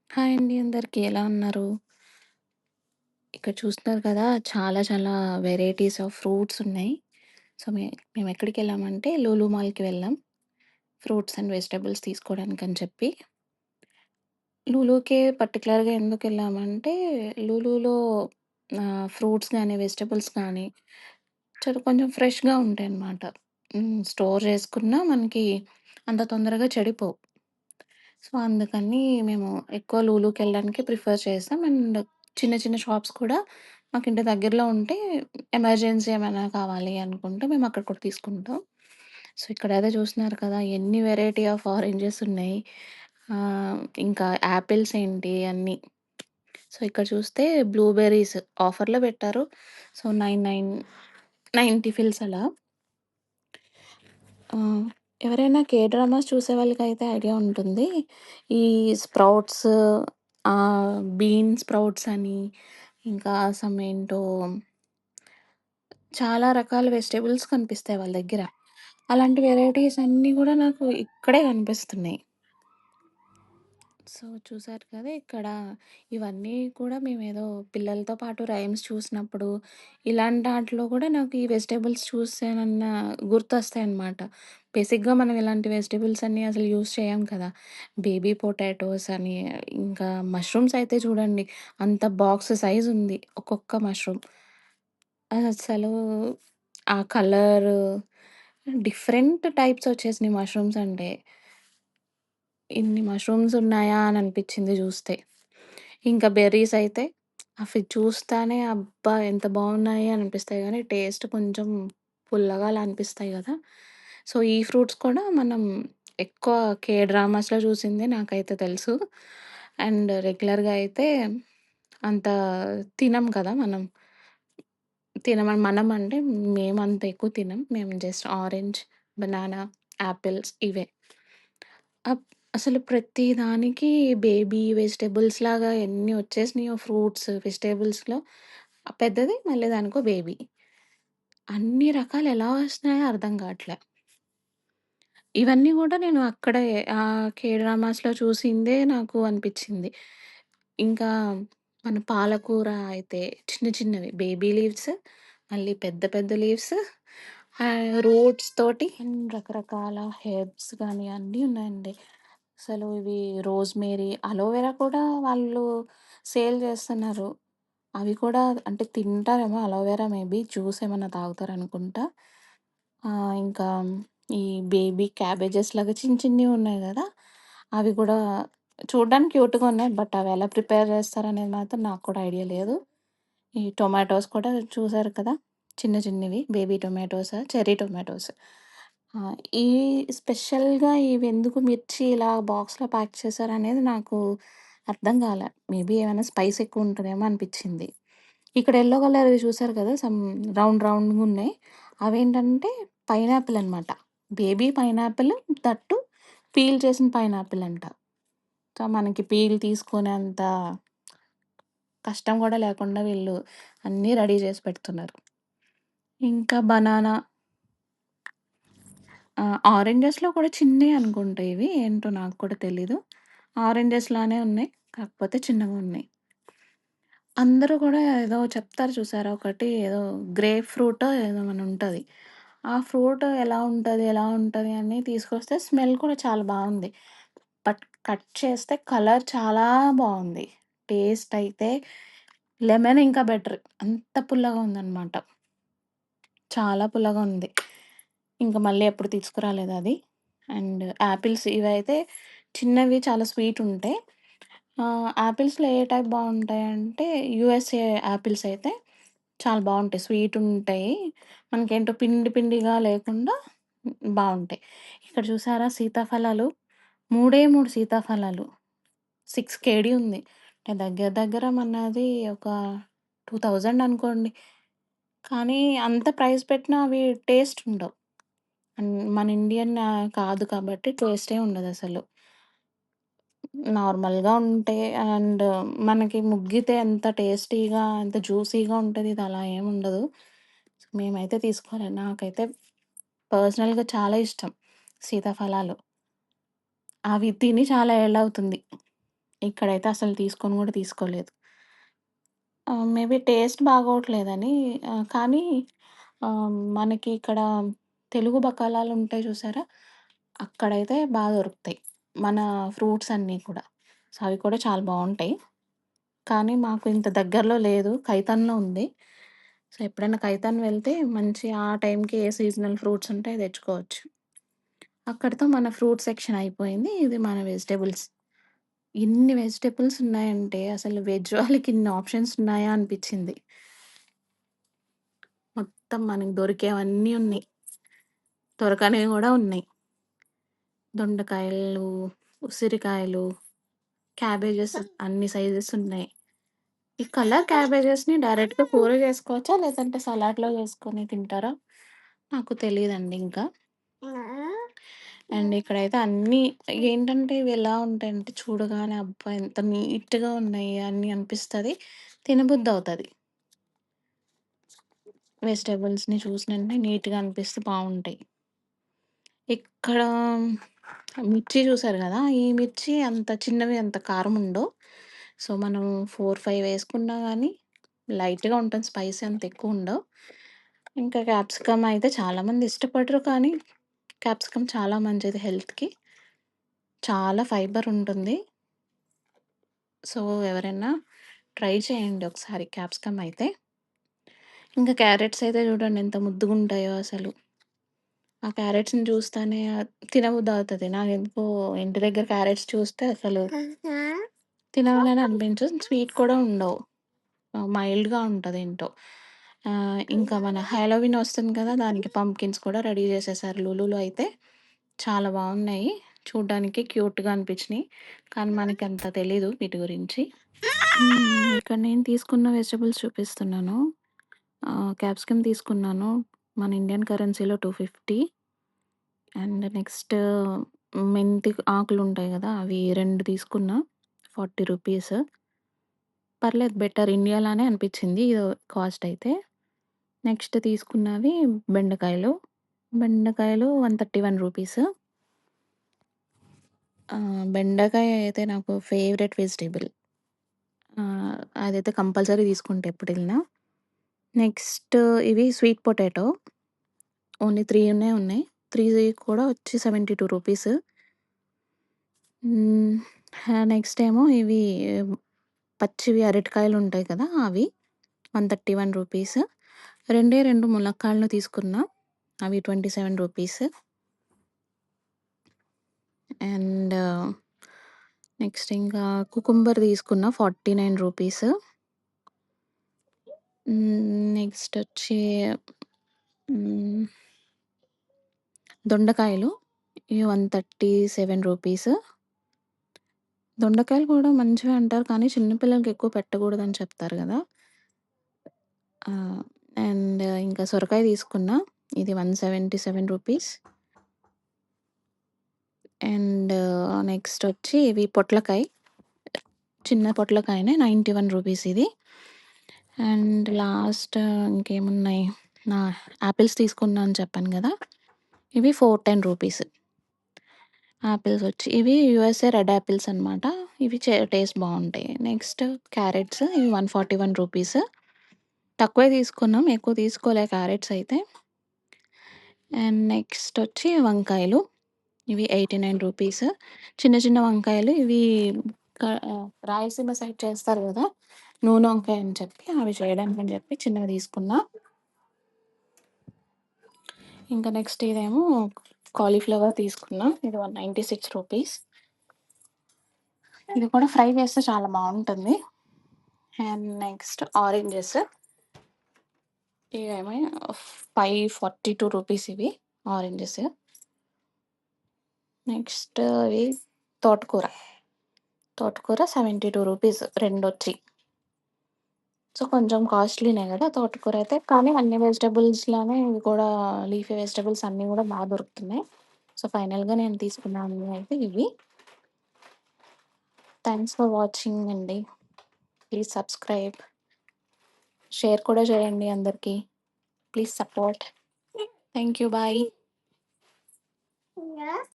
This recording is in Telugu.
హాయ్ అండి అందరికి ఎలా ఉన్నారు? ఇక్కడ చూస్తున్నారు కదా! చాలా చాలా వెరైటీస్ ఆఫ్ ఫ్రూట్స్ ఉన్నాయి. సో, మేమెక్కడికెళ్ళామంటే లూలు మాల్‌కి వెళ్ళాం. ఫ్రూట్స్ అండ్ వెజిటబుల్స్ తీసుకోవడానికని చెప్పి. లూలుకే పర్టిక్యులర్‌గా ఎందుకెళ్ళామంటే లూలులో ఫ్రూట్స్ గానీ, వెజిటబుల్స్ కానీ కొంచెం ఫ్రెష్‌గా ఉంటాయన్నమాట. స్టోర్ చేసుకున్నా మనకి అంత తొందరగా చెడిపోవు. సో, అందుకని మేము ఎక్కువ లూలుకెళ్ళడానికే ప్రిఫర్ చేస్తాం. అండ్ చిన్న చిన్న షాప్స్ కూడా మాకింటి దగ్గరలో ఉంటే ఎమర్జెన్సీ ఏమైనా కావాలి అనుకుంటే మేము అక్కడ కూడా తీసుకుంటాం. సో, ఇక్కడైతే చూస్తున్నారు కదా! ఎన్ని వెరైటీ ఆఫ్ ఆరెంజెస్ ఉన్నాయి. ఇంకా యాపిల్స్ ఏంటి అన్నీ. సో, ఇక్కడ చూస్తే బ్లూబెర్రీస్ ఆఫర్‌లో పెట్టారు. సో, 90 ఫిల్స్ అలా. ఆ! ఎవరైనా కే డ్రామాస్ చూసేవాళ్ళకైతే ఐడియా ఉంటుంది. ఈ స్ప్రౌట్స్ బీన్ స్ప్రౌట్స్ అని, ఇంకా ఏంటో చాలా రకాల వెజిటబుల్స్ కనిపిస్తాయి వాళ్ళ దగ్గర. అలాంటి వెరైటీస్ అన్నీ గూడా నాకు ఇక్కడే కనిపిస్తున్నాయి. సో, చూసారు కదా! ఇక్కడ ఇవన్నీ కూడా మేమేదో పిల్లలతో పాటు రైమ్స్ చూసినప్పుడు, ఇలాంటి ఆటిలో కూడా నాకు ఈ వెజిటబుల్స్ చూసానన్న గుర్తొస్తాయనమాట. బేసిక్‌గా మనం ఇలాంటి వెజిటబుల్స్ అన్నీ అసలు యూజ్ చేయం కదా! బేబీ పొటాటోస్ అని, ఇంకా మష్రూమ్స్ అయితే చూడండి అంత బాక్స్ సైజ్ ఉంది ఒక్కొక్క మష్రూమ్. అసలు ఆ కలరు డిఫరెంట్ టైప్స్ వచ్చేసినాయి మష్రూమ్స్ అంటే. ఇన్ని మష్రూమ్స్ ఉన్నాయా అని అనిపిచ్చింది జూస్తే. ఇంకా బెర్రీస్ అయితే అవి చూస్తానే అబ్బా! ఎంత బాగున్నాయి అని అనిపిస్తాయి గానీ, టేస్ట్ కొంచెం పుల్లగా అలా అనిపిస్తాయి గదా! సో, ఈ ఫ్రూట్స్ కూడా మనం ఎక్కువ కే డ్రామాస్‌లో చూసిందే నాకైతే తెలుసు. అండ్ రెగ్యులర్‌గా అయితే అంత తినం కదా మనం. మనం అంటే మేమంత ఎక్కువ తినం. మేము జస్ట్ ఆరెంజ్, బనానా, యాపిల్స్ ఇవే. అప్ అసలు ప్రతి దానికి బేబీ వెజిటబుల్స్ లాగా ఎన్ని వచ్చేసినాయో ఫ్రూట్స్, వెజిటబుల్స్‌లో పెద్దది మళ్ళీ దానికో బేబీ. అన్ని రకాలు ఎలా వస్తున్నాయో అర్థం కావట్లే. ఇవన్నీ గూడా నేను అక్కడే కే డ్రామాస్‌లో చూసిందే నాకు అనిపిచ్చింది. ఇంకా మన పాలకూర అయితే చిన్న చిన్నవి బేబీ లీవ్స్, మళ్ళీ పెద్ద పెద్ద లీవ్స్, రూట్స్ తోటి అండ్ రకరకాల హెర్బ్స్ గానీ అన్నీ ఉన్నాయండి. అసలు ఇవి రోజ్‌మేరీ, అలోవెరా కూడా వాళ్ళు సేల్ చేస్తున్నారు. అవి కూడా అంటే తింటారేమో అలోవెరా మేబీ జ్యూస్ ఏమన్నా తాగుతారనుకుంటా. ఇంకా ఈ బేబీ క్యాబేజెస్ లాగా చిన్న చిన్నవి ఉన్నాయి గదా! అవి గూడా చూడ్డానికి క్యూట్‌గా ఉన్నాయి. బట్ అవి ఎలా ప్రిపేర్ చేస్తారనేది మాత్రం నాకు కూడా ఐడియా లేదు. ఈ టొమాటోస్ కూడా చూసారు కదా! చిన్న చిన్నవి బేబీ టొమాటోసా, చెర్రీ టొమాటోస్. ఈ స్పెషల్‌గా ఇవెందుకు మిర్చి ఇలా బాక్స్‌లో ప్యాక్ చేశారనేది నాకు అర్థం కాలే. మేబీ ఏమైనా స్పైస్ ఎక్కువుంటదేమో అనిపిచ్చింది. ఇక్కడ యెల్లో కలర్‌వి చూసారు కదా! రౌండ్ రౌండ్‌గున్నాయి. అవేంటంటే పైనాపిల్ అనమాట. Baby pineapple that two peel చేసిన పైనాపిల్ అంట. సో, మనకి పీల్ తీసుకునేంత కష్టం గూడా లేకుండా వీళ్ళు అన్నీ రెడీ జేసి పెడుతున్నారు. ఇంకా బనానా ఆరెంజెస్‌లో కూడా చిన్నయి అనుకుంటా ఇవి. ఏంటో నాకు కూడా తెలీదు. ఆరెంజెస్ లానే ఉన్నాయి. కాకపోతే చిన్నగున్నాయి. అందరూ గూడా ఏదో చెప్తారు చూసారా? ఒకటి ఏదో గ్రేప్ ఫ్రూటో ఏదో అని ఉంటది. ఆ ఫ్రూట్ ఎలా ఉంటది అని తీసుకొస్తే స్మెల్ కూడా చాలా బావుంది. బట్ కట్ చేస్తే కలర్ చాలా బావుంది. టేస్ట్ అయితే లెమన్ ఇంకా బెటర్. అంత పుల్లగా ఉందనమాట. చాలా పుల్లగా ఉంది. ఇంక మళ్ళీ ఎప్పుడు తీసుకురాలేదది. అండ్ యాపిల్స్ ఇవైతే చిన్నవి చాలా స్వీట్ ఉంటాయి. యాపిల్స్‌లో ఏ టైప్ బావుంటాయంటే యూఎస్ఏ యాపిల్స్ అయితే చాలా బావుంటాయి. స్వీట్ ఉంటాయి. మనకేంటో పిండి పిండిగా లేకుండా బావుంటాయి. ఇక్కడ చూసారా సీతాఫలాలు 3 సీతాఫలాలు 6 కేడీ ఉంది. అంటే దగ్గర దగ్గర మనది ఒక 2000 అనుకోండి. కానీ అంత ప్రైస్ పెట్టినా అవి టేస్ట్ ఉండవు. మన ఇండియన్ కాదు కాబట్టి టేస్టే ఉండదసలు. నార్మల్‌గా ఉంటాయి. అండ్ మనకి ముగ్గితే ఎంత టేస్టీగా, ఎంత జ్యూసీగా ఉంటది. ఇది అలా ఏముండదు. మేమైతే తీసుకోలే. నాకైతే పర్సనల్‌గా చాలా ఇష్టం సీతాఫలాలు. అవి తిని చాలా ఏళ్లవుతుంది. ఇక్కడైతే అసలు తీసుకొని గూడా తీసుకోలేదు. మేబీ టేస్ట్ బాగోట్లేదని కానీ మనకి ఇక్కడ తెలుగు బకాలాలుంటాయి చూసారా? అక్కడైతే దొరుకుతాయి. మన ఫ్రూట్స్ అన్నీ కూడా. సో, అవి కూడా చాలా బావుంటాయి. కానీ మాకు ఇంత దగ్గరలో లేదు. కైతన్‌లో ఉంది. సో, ఎప్పుడైనా కైతన్ వెళ్తే మంచి ఆ టైంకి ఏ సీజనల్ ఫ్రూట్స్ ఉంటే అయి తెచ్చుకోవచ్చు. అక్కడితో మన ఫ్రూట్ సెక్షన్ అయిపోయింది. ఇది మన వెజిటబుల్స్. ఇన్ని వెజిటబుల్స్ ఉన్నాయంటే అసలు వెజ్ వాళ్ళకి ఇన్ని ఆప్షన్స్ ఉన్నాయా అనిపిచ్చింది. మొత్తం మనకు దొరికేవన్నీ ఉన్నాయి. దొరకనివి గూడా ఉన్నాయి. దొండకాయలు, ఉసిరికాయలు, క్యాబేజెస్ అన్ని సైజెస్ ఉన్నాయి. ఈ కలర్ క్యాబేజెస్‌ని డైరెక్ట్‌గా కూర జేసుకోవచ్చా? లేదంటే సలాడ్‌లో చేసుకొని తింటారా? నాకు తెలీదండి ఇంకా. అండ్ ఇక్కడైతే అన్నీ ఏంటంటే ఇవి ఎలా ఉంటాయంటే చూడగానే అబ్బా! ఎంత నీట్‌గా ఉన్నాయి అని అనిపిస్తది. తినబుద్దవుతది. వెజిటబుల్స్‌ని చూసిన వెంటనే నీట్‌గా అనిపిస్తే బావుంటాయి. ఇక్కడ మిర్చి చూసారు గదా! ఈ మిర్చి అంత చిన్నవి అంత కారం ఉండవు. సో, మనం 4, 5 వేసుకున్నా గానీ లైట్‌గా ఉంటుంది. స్పైసీ అంత ఎక్కువ ఉండవు. ఇంకా క్యాప్సికమ్ అయితే చాలామంది ఇష్టపడరు కానీ క్యాప్సికమ్ చాలా మంచిది హెల్త్‌కి. చాలా ఫైబర్ ఉంటుంది. సో, ఎవరైనా ట్రై చేయండి ఒకసారి క్యాప్సికమ్ అయితే. ఇంకా క్యారెట్స్ అయితే చూడండి ఎంత ముద్దుగుంటాయో అసలు. ఆ క్యారెట్స్‌ని చూస్తానే తినబుద్దవుతది. నాకెందుకో ఇంటి దగ్గర క్యారెట్స్ చూస్తే అసలు తినాలని అనిపించదు. స్వీట్ కూడా ఉండవు. మైల్డ్‌గా ఉంటదేంటో. ఇంకా మన హాలోవీన్ వస్తుంది కదా! దానికి పంప్కిన్స్ కూడా రెడీ చేసేసారు. లులులో అయితే చాలా బాగున్నాయి. చూడ్డానికి క్యూట్‌గా అనిపించినియి. కానీ మనకంత తెలీదు వీటి గురించి. ఇక్కడ నేను తీసుకున్న వెజిటబుల్స్ చూపిస్తున్నాను. క్యాప్సికమ్ తీసుకున్నాను. మన ఇండియన్ కరెన్సీలో 250 అండ్ నెక్స్ట్ మెంతి ఆకులుంటాయి గదా! అవి 2 తీసుకున్నా. 40 రూపీస్. పర్లేదు బెటర్ ఇండియాలానే అనిపిచ్చింది. ఇది కాస్ట్ అయితే. నెక్స్ట్ తీసుకున్నవి బెండకాయలు. బెండకాయలు 131 రూపీస్. బెండకాయ అయితే నాకు ఫేవరెట్ వెజిటబుల్. అదైతే కంపల్సరీ తీసుకుంటా ఎప్పుడెళ్ళినా. నెక్స్ట్ ఇవి స్వీట్ పొటాటో. ఓన్లీ 3 ఉన్నాయి. 3 కూడా వచ్చి 72 రూపీస్. హ్మ్. నెక్స్ట్ ఏమో ఇవి పచ్చివి అరటికాయలుంటాయి కదా! అవి 131 రూపీస్. రెండే 2 ములక్కాడలు తీసుకున్నా. అవి 27 రూపీస్. అండ్ నెక్స్ట్ ఇంకా కుకుంబర్ తీసుకున్నా 49 రూపీస్. నెక్స్టొచ్చి హ్మ్. దొండకాయలు ఇవి 137 రూపీస్. దొండకాయలు కూడా మంచివే అంటారు. కానీ చిన్న పిల్లలకి ఎక్కువ పెట్టకూడదని చెప్తారు గదా! ఆ! అండ్ ఇంకా సొరకాయ తీసుకున్నా. ఇది 177 రూపీస్. అండ్ నెక్స్టొచ్చి ఇవి పొట్లకాయ. చిన్న పొట్లకాయనే 91 రూపీస్ ఇది. అండ్ లాస్ట్ ఇంకేమున్నాయి? ఆ! యాపిల్స్ తీసుకున్నా అని చెప్పాను గదా! ఇవి 410 రూపీస్. యాపిల్స్ వచ్చి ఇవి యూఎస్ఏ రెడ్ యాపిల్స్ అనమాట. ఇవి టేస్ట్ బావుంటాయి. నెక్స్ట్ క్యారెట్స్ ఇవి 141 రూపీస్. తక్కువే తీసుకున్నాం. ఎక్కువ తీసుకోలే క్యారెట్స్ అయితే. అండ్ నెక్స్ట్ వచ్చి వంకాయలు. ఇవి 89 రూపీస్. చిన్న చిన్న వంకాయలు ఇవి రాయలసీమ సైడ్ చేస్తారు గదా! నూనె వంకాయ అని చెప్పి అవి చేయడానికని చెప్పి చిన్నవి తీసుకున్నా. ఇంకా నెక్స్ట్ ఇదేమో కాలీఫ్లవర్ తీసుకున్నా. ఇది 196 రూపీస్. ఇది కూడా ఫ్రై చేస్తే చాలా బావుంటుంది. And next oranges. ఇవేమో 542 రూపీస్ ఇవి ఆరెంజెస్. నెక్స్ట్ ఇవి తోటకూర. తోటకూర 72 రూపీస్ రెండొచ్చి. సో, కొంచెం కాస్ట్‌లీనే గదా! తోటకూర అయితే. కానీ అన్ని వెజిటబుల్స్‌లానే ఇవి కూడా లీఫీ వెజిటబుల్స్ అన్నీ గూడా దొరుకుతున్నాయి. సో, ఫైనల్‌గా నేను తీసుకున్నవన్నీ అయితే ఇవి. థాంక్స్ ఫర్ వాచింగ్ అండి. Please subscribe. షేర్ కూడా చేయండి అందరికి. Please support. Thank you. Bye.